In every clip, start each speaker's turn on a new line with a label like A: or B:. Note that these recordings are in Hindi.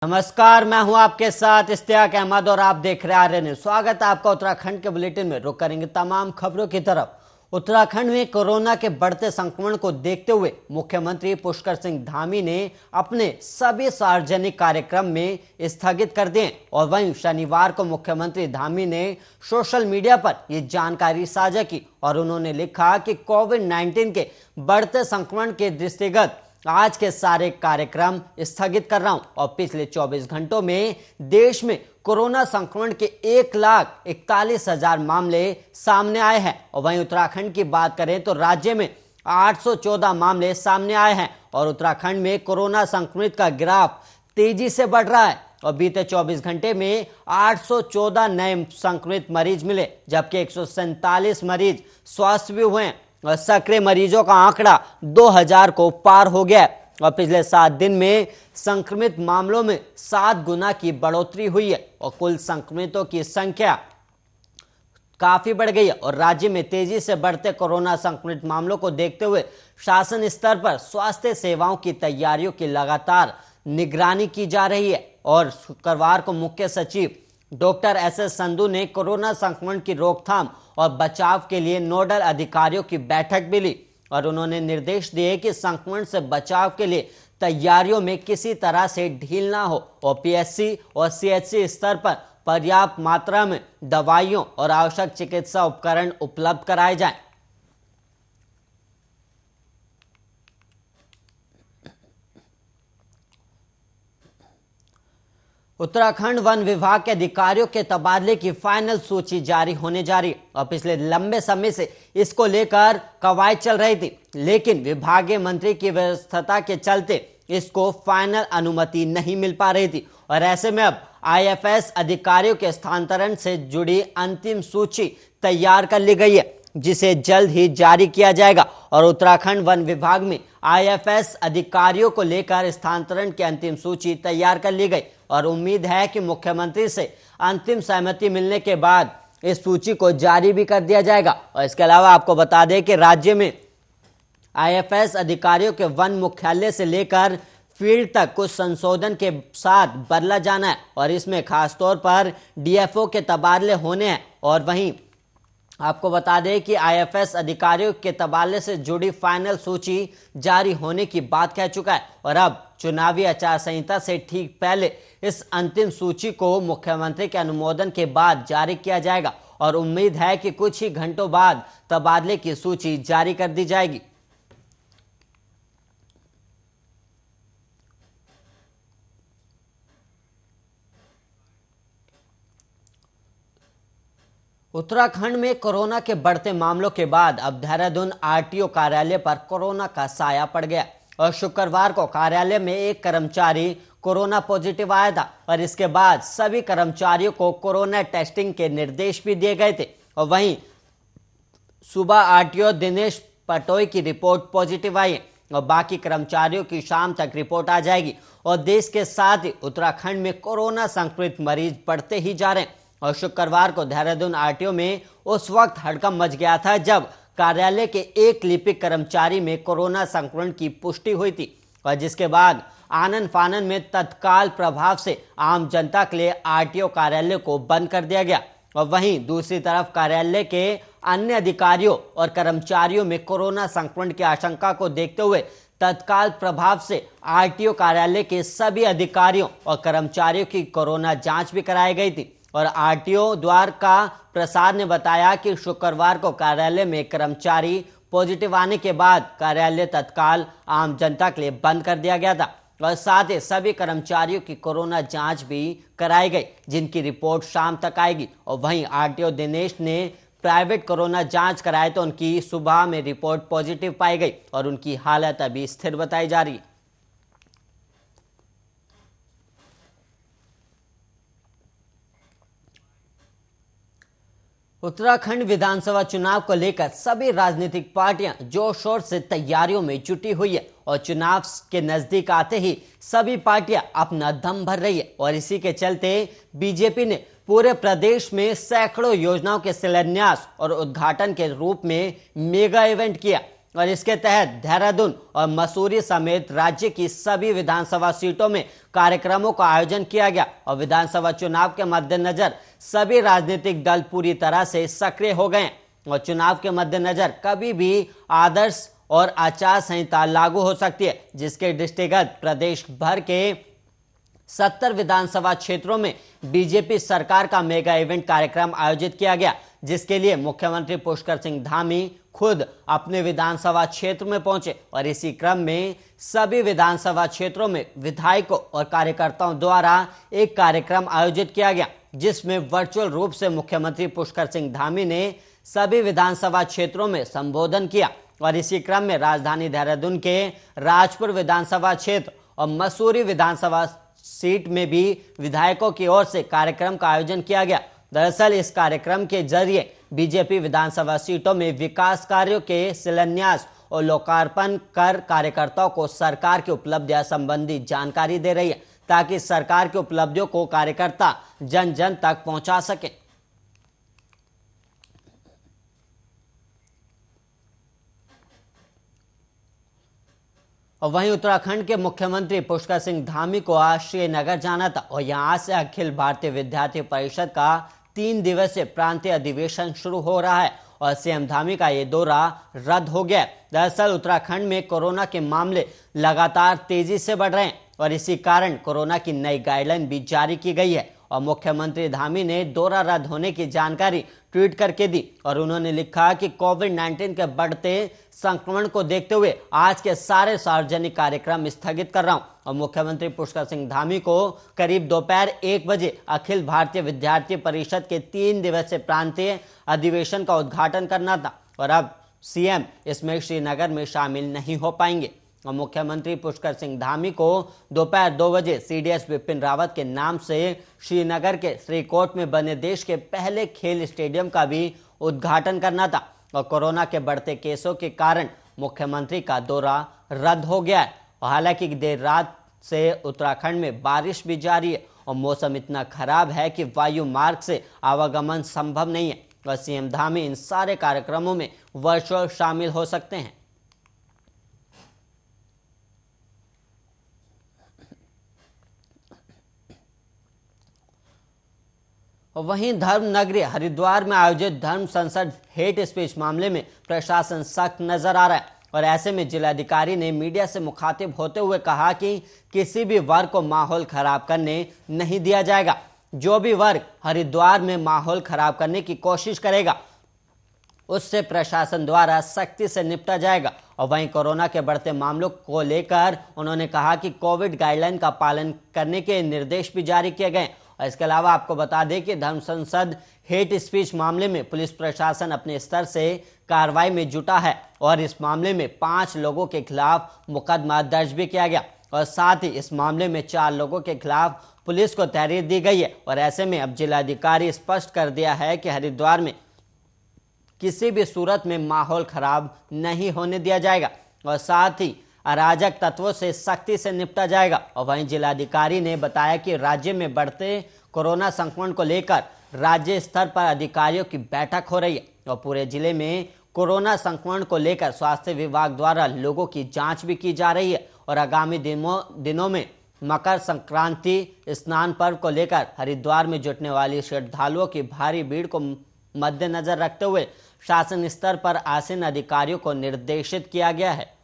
A: नमस्कार, मैं हूं आपके साथ इश्तियाक अहमद और आप देख रहे हैं आर्य न्यूज। स्वागत है आपका उत्तराखंड के बुलेटिन में। रुक करेंगे तमाम खबरों की तरफ। उत्तराखंड में कोरोना के बढ़ते संक्रमण को देखते हुए मुख्यमंत्री पुष्कर सिंह धामी ने अपने सभी सार्वजनिक कार्यक्रम में स्थगित कर दिए और वहीं शनिवार को मुख्यमंत्री धामी ने सोशल मीडिया पर ये जानकारी साझा की और उन्होंने लिखा कि कोविड-19 के बढ़ते संक्रमण के दृष्टिगत आज के सारे कार्यक्रम स्थगित कर रहा हूं और पिछले 24 घंटों में देश में कोरोना संक्रमण के 1,41,000 मामले सामने आए हैं। और वहीं उत्तराखंड की बात करें तो राज्य में 814 मामले सामने आए हैं और उत्तराखंड में कोरोना संक्रमित का ग्राफ तेजी से बढ़ रहा है और बीते 24 घंटे में 814 नए संक्रमित मरीज मिले, जबकि 147 मरीज स्वस्थ भी हुए हैं और सक्रिय मरीजों का आंकड़ा 2000 को पार हो गया और पिछले 7 दिन में संक्रमित मामलों में 7 गुना की बढ़ोतरी हुई है और कुल संक्रमितों की संख्या काफी बढ़ गई है। और राज्य में तेजी से बढ़ते कोरोना संक्रमित मामलों को देखते हुए शासन स्तर पर स्वास्थ्य सेवाओं की तैयारियों की लगातार निगरानी की जा रही है। और शुक्रवार को मुख्य सचिव डॉक्टर एस.एस. संधू ने कोरोना संक्रमण की रोकथाम और बचाव के लिए नोडल अधिकारियों की बैठक भी ली और उन्होंने निर्देश दिए कि संक्रमण से बचाव के लिए तैयारियों में किसी तरह से ढील ना हो और पीएचसी और सीएचसी स्तर पर पर्याप्त मात्रा में दवाइयों और आवश्यक चिकित्सा उपकरण उपलब्ध कराए जाएं। उत्तराखंड वन विभाग के अधिकारियों के तबादले की फाइनल सूची जारी होने जा रही है और पिछले लंबे समय से इसको लेकर कवायद चल रही थी, लेकिन विभागीय मंत्री की व्यस्तता के चलते इसको फाइनल अनुमति नहीं मिल पा रही थी और ऐसे में अब आईएफएस अधिकारियों के स्थानांतरण से जुड़ी अंतिम सूची तैयार कर ली गई है, जिसे जल्द ही जारी किया जाएगा। और उत्तराखंड वन विभाग में आईएफएस अधिकारियों को लेकर स्थानांतरण की अंतिम सूची तैयार कर ली गई और उम्मीद है कि मुख्यमंत्री से अंतिम सहमति मिलने के बाद इस सूची को जारी भी कर दिया जाएगा। और इसके अलावा आपको बता दें कि राज्य में आईएफएस अधिकारियों के वन मुख्यालय से लेकर फील्ड तक कुछ संशोधन के साथ बदला जाना है और इसमें खासतौर पर डीएफओ के तबादले होने हैं। और वहीं आपको बता दें कि आईएफएस अधिकारियों के तबादले से जुड़ी फाइनल सूची जारी होने की बात कह चुका है और अब चुनावी आचार संहिता से ठीक पहले इस अंतिम सूची को मुख्यमंत्री के अनुमोदन के बाद जारी किया जाएगा और उम्मीद है कि कुछ ही घंटों बाद तबादले की सूची जारी कर दी जाएगी। उत्तराखंड में कोरोना के बढ़ते मामलों के बाद अब देहरादून आरटीओ कार्यालय पर कोरोना का साया पड़ गया और शुक्रवार को कार्यालय में एक कर्मचारी कोरोना पॉजिटिव आया था और इसके बाद सभी कर्मचारियों को कोरोना टेस्टिंग के निर्देश भी दिए गए थे। और वहीं सुबह आरटीओ दिनेश पटोई की रिपोर्ट पॉजिटिव आई है और बाकी कर्मचारियों की शाम तक रिपोर्ट आ जाएगी और देश के साथ ही उत्तराखंड में कोरोना संक्रमित मरीज बढ़ते ही जा रहे हैं। और शुक्रवार को देहरादून आरटीओ में उस वक्त हड़कंप मच गया था जब कार्यालय के एक लिपिक कर्मचारी में कोरोना संक्रमण की पुष्टि हुई थी और जिसके बाद आनन फानन में तत्काल प्रभाव से आम जनता के लिए आरटीओ कार्यालय को बंद कर दिया गया। और वहीं दूसरी तरफ कार्यालय के अन्य अधिकारियों और कर्मचारियों में कोरोना संक्रमण की आशंका को देखते हुए तत्काल प्रभाव से आरटीओ कार्यालय के सभी अधिकारियों और कर्मचारियों की कोरोना जांच भी कराई गई थी। और आरटीओ द्वारका प्रसाद ने बताया कि शुक्रवार को कार्यालय में कर्मचारी पॉजिटिव आने के बाद कार्यालय तत्काल आम जनता के लिए बंद कर दिया गया था और साथ ही सभी कर्मचारियों की कोरोना जांच भी कराई गई, जिनकी रिपोर्ट शाम तक आएगी। और वहीं आरटीओ दिनेश ने प्राइवेट कोरोना जांच कराए तो उनकी सुबह में रिपोर्ट पॉजिटिव पाई गई और उनकी हालत अभी स्थिर बताई जा रही है। उत्तराखंड विधानसभा चुनाव को लेकर सभी राजनीतिक पार्टियां जोर शोर से तैयारियों में जुटी हुई है और चुनाव के नजदीक आते ही सभी पार्टियां अपना दम भर रही है और इसी के चलते बीजेपी ने पूरे प्रदेश में सैकड़ों योजनाओं के शिलान्यास और उद्घाटन के रूप में मेगा इवेंट किया और इसके तहत देहरादून और मसूरी समेत राज्य की सभी विधानसभा सीटों में कार्यक्रमों का आयोजन किया गया और विधानसभा चुनाव के मद्देनजर सभी राजनीतिक दल पूरी तरह से सक्रिय हो गए और चुनाव के मद्देनजर कभी भी आदर्श और आचार संहिता लागू हो सकती है, जिसके दृष्टिगत प्रदेश भर के 70 विधानसभा क्षेत्रों में बीजेपी सरकार का मेगा इवेंट कार्यक्रम आयोजित किया गया, जिसके लिए मुख्यमंत्री पुष्कर सिंह धामी खुद अपने विधानसभा क्षेत्र में पहुंचे और इसी क्रम में सभी विधानसभा क्षेत्रों में विधायकों और कार्यकर्ताओं द्वारा एक कार्यक्रम आयोजित किया गया, जिसमें वर्चुअल रूप से मुख्यमंत्री पुष्कर सिंह धामी ने सभी विधानसभा क्षेत्रों में संबोधन किया और इसी क्रम में राजधानी देहरादून के राजपुर विधानसभा क्षेत्र और मसूरी विधानसभा सीट में भी विधायकों की ओर से कार्यक्रम का आयोजन किया गया। दरअसल इस कार्यक्रम के जरिए बीजेपी विधानसभा सीटों में विकास कार्यों के शिलान्यास और लोकार्पण कर कार्यकर्ताओं को सरकार की उपलब्धियां संबंधी जानकारी दे रही है, ताकि सरकार की उपलब्धियों को कार्यकर्ता जन जन तक पहुंचा सके। और वहीं उत्तराखंड के मुख्यमंत्री पुष्कर सिंह धामी को आज श्रीनगर जाना था और यहां से अखिल भारतीय विद्यार्थी परिषद का 3 दिवसीय प्रांतीय अधिवेशन शुरू हो रहा है और सीएम धामी का ये दौरा रद्द हो गया। दरअसल उत्तराखंड में कोरोना के मामले लगातार तेजी से बढ़ रहे हैं और इसी कारण कोरोना की नई गाइडलाइन भी जारी की गई है और मुख्यमंत्री धामी ने दौरा रद्द होने की जानकारी ट्वीट करके दी और उन्होंने लिखा कि कोविड-19 के बढ़ते संक्रमण को देखते हुए आज के सारे सार्वजनिक कार्यक्रम स्थगित कर रहा हूं और मुख्यमंत्री पुष्कर सिंह धामी को करीब दोपहर 1 बजे अखिल भारतीय विद्यार्थी परिषद के 3 दिवसीय प्रांतीय अधिवेशन का उद्घाटन करना था और अब सीएम इसमें श्रीनगर में शामिल नहीं हो पाएंगे और मुख्यमंत्री पुष्कर सिंह धामी को दोपहर 2 बजे सीडीएस विपिन रावत के नाम से श्रीनगर के श्रीकोट में बने देश के पहले खेल स्टेडियम का भी उद्घाटन करना था और कोरोना के बढ़ते केसों के कारण मुख्यमंत्री का दौरा रद्द हो गया है। हालांकि देर रात से उत्तराखंड में बारिश भी जारी है और मौसम इतना खराब है कि वायु मार्ग से आवागमन संभव नहीं है और सीएम धामी इन सारे कार्यक्रमों में वर्चुअल शामिल हो सकते हैं। वहीं धर्म नगरी हरिद्वार में आयोजित धर्म संसद हेट स्पीच मामले में प्रशासन सख्त नजर आ रहा है और ऐसे में जिलाधिकारी ने मीडिया से मुखातिब होते हुए कहा कि किसी भी वर्ग को माहौल खराब करने नहीं दिया जाएगा। जो भी वर्ग हरिद्वार में माहौल खराब करने की कोशिश करेगा उससे प्रशासन द्वारा सख्ती से निपटा जाएगा। और वहीं कोरोना के बढ़ते मामलों को लेकर उन्होंने कहा कि कोविड गाइडलाइन का पालन करने के निर्देश भी जारी किए गए। और इसके अलावा आपको बता दें कि धर्म संसद हेट स्पीच मामले में पुलिस प्रशासन अपने स्तर से कार्रवाई में जुटा है और इस मामले में 5 लोगों के खिलाफ मुकदमा दर्ज भी किया गया और साथ ही इस मामले में 4 लोगों के खिलाफ पुलिस को तहरीर दी गई है। और ऐसे में अब जिलाधिकारी स्पष्ट कर दिया है कि हरिद्वार में किसी भी सूरत में माहौल खराब नहीं होने दिया जाएगा और साथ ही अराजक तत्वों से सख्ती से निपटा जाएगा। और वहीं जिलाधिकारी ने बताया कि राज्य में बढ़ते कोरोना संक्रमण को लेकर राज्य स्तर पर अधिकारियों की बैठक हो रही है और पूरे जिले में कोरोना संक्रमण को लेकर स्वास्थ्य विभाग द्वारा लोगों की जांच भी की जा रही है और आगामी दिनों में मकर संक्रांति स्नान पर्व को लेकर हरिद्वार में जुटने वाली श्रद्धालुओं की भारी भीड़ को मद्देनजर रखते हुए शासन स्तर पर आसीन अधिकारियों को निर्देशित किया गया है।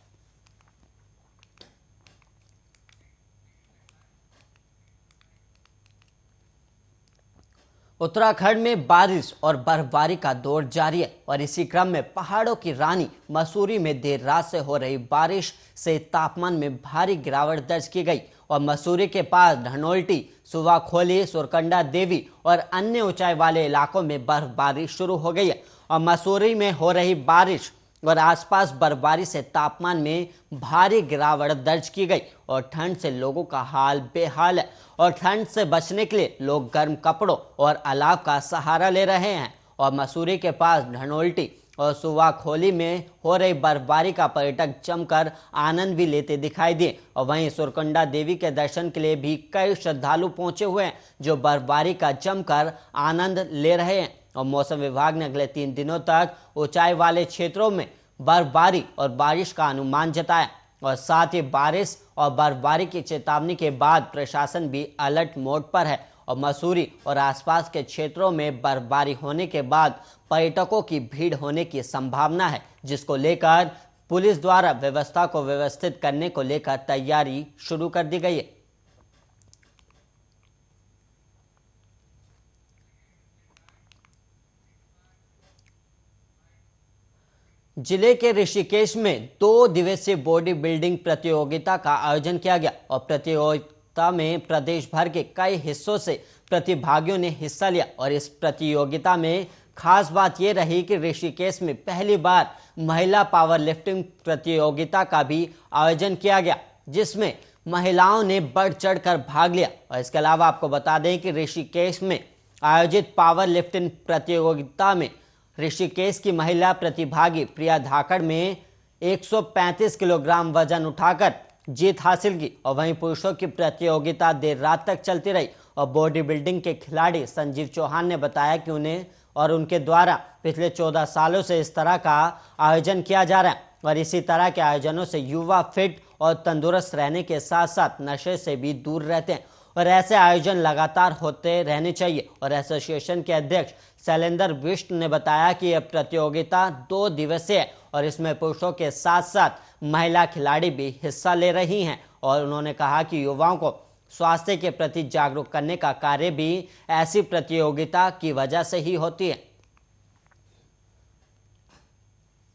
A: उत्तराखंड में बारिश और बर्फबारी का दौर जारी है और इसी क्रम में पहाड़ों की रानी मसूरी में देर रात से हो रही बारिश से तापमान में भारी गिरावट दर्ज की गई और मसूरी के पास धनोल्टी, सुवाखोली, सुरकंडा देवी और अन्य ऊंचाई वाले इलाकों में बर्फबारी शुरू हो गई है और मसूरी में हो रही बारिश और आसपास बर्फबारी से तापमान में भारी गिरावट दर्ज की गई और ठंड से लोगों का हाल बेहाल है और ठंड से बचने के लिए लोग गर्म कपड़ों और अलाव का सहारा ले रहे हैं और मसूरी के पास धनोल्टी और सुवाखोली में हो रही बर्फबारी का पर्यटक जमकर आनंद भी लेते दिखाई दिए और वहीं सुरकंडा देवी के दर्शन के लिए भी कई श्रद्धालु पहुंचे हुए हैं जो बर्फबारी का जमकर आनंद ले रहे हैं और मौसम विभाग ने अगले 3 दिनों तक ऊंचाई वाले क्षेत्रों में बर्फबारी और बारिश का अनुमान जताया और साथ ही बारिश और बर्फबारी की चेतावनी के बाद प्रशासन भी अलर्ट मोड पर है और मसूरी और आसपास के क्षेत्रों में बर्फबारी होने के बाद पर्यटकों की भीड़ होने की संभावना है, जिसको लेकर पुलिस द्वारा व्यवस्था को व्यवस्थित करने को लेकर तैयारी शुरू कर दी गई है। जिले के ऋषिकेश में 2 दिवसीय बॉडी बिल्डिंग प्रतियोगिता का आयोजन किया गया और प्रतियोगिता में प्रदेश भर के कई हिस्सों से प्रतिभागियों ने हिस्सा लिया और इस प्रतियोगिता में खास बात यह रही कि ऋषिकेश में पहली बार महिला पावर लिफ्टिंग प्रतियोगिता का भी आयोजन किया गया, जिसमें महिलाओं ने बढ़ चढ़कर भाग लिया। और इसके अलावा आपको बता दें कि ऋषिकेश में आयोजित पावर लिफ्टिंग प्रतियोगिता में ऋषिकेश की महिला प्रतिभागी प्रिया धाकड़ में 135 किलोग्राम वजन उठाकर जीत हासिल की और वहीं पुरुषों की प्रतियोगिता देर रात तक चलती रही और बॉडी बिल्डिंग के खिलाड़ी संजीव चौहान ने बताया कि उन्हें और उनके द्वारा पिछले 14 सालों से इस तरह का आयोजन किया जा रहा है और इसी तरह के आयोजनों से युवा फिट और तंदुरुस्त रहने के साथ साथ नशे से भी दूर रहते हैं और ऐसे आयोजन लगातार होते रहने चाहिए। और एसोसिएशन के अध्यक्ष शैलेंद्र बिष्ट ने बताया कि यह प्रतियोगिता 2 दिवसीय है और इसमें पुरुषों के साथ साथ महिला खिलाड़ी भी हिस्सा ले रही हैं और उन्होंने कहा कि युवाओं को स्वास्थ्य के प्रति जागरूक करने का कार्य भी ऐसी प्रतियोगिता की वजह से ही होती है।